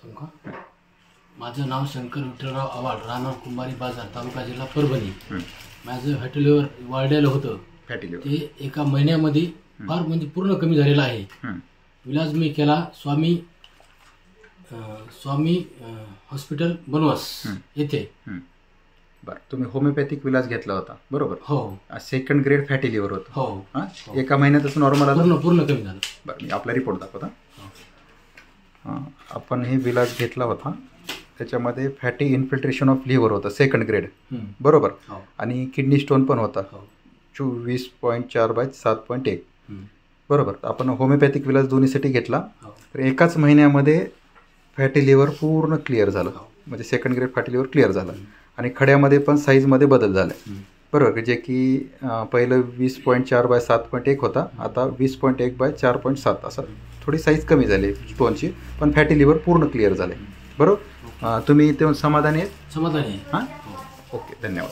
सांगू का? माझं नाव शंकर विठ्ठलराव आव्हाड, राहणार कुंभारी बाजार, तालुका जिल्हा परभणी. माझं फॅटी लिव्हर वाढलेलं होतं. फॅटी लिव्हर ते एका महिन्यामध्ये फार म्हणजे पूर्ण कमी झालेलं आहे. इलाज मी केला स्वामी हॉस्पिटल बनवास येथे. बरं, तुम्ही होमिओपॅथिक विलाज घेतला होता बरोबर? हो. सेकंड ग्रेड फॅटी लिव्हर होतं. हो. एका महिन्यातच नॉर्मल आलं? पूर्ण कमी झालं. बरं, मी आपला रिपोर्ट दाखवता. आपण हे विलाज घेतला होता, त्याच्यामध्ये फॅटी इन्फिल्ट्रेशन ऑफ लिव्हर होतं सेकंड ग्रेड बरोबर, आणि किडनी स्टोन पण होता 24.4/7.1 बरोबर. आपण होमिओपॅथिक विलाज दोन्हीसाठी घेतला, तर एकाच महिन्यामध्ये फॅटी लिव्हर पूर्ण क्लिअर झालं, म्हणजे second grade fatty liver clear झालं. आणि खड्यामध्ये पण साईजमध्ये बदल झाले बरोबर, जे की पहिलं 20.4/7.1 होता, आता 20.1/4.7 असं थोडी साईज कमी झाली स्टोनची, पण फॅटी लिव्हर पूर्ण क्लिअर झाले बरोबर. तुम्ही ते समाधानी आहेत? समाधानी आहे. हां, ओके, धन्यवाद.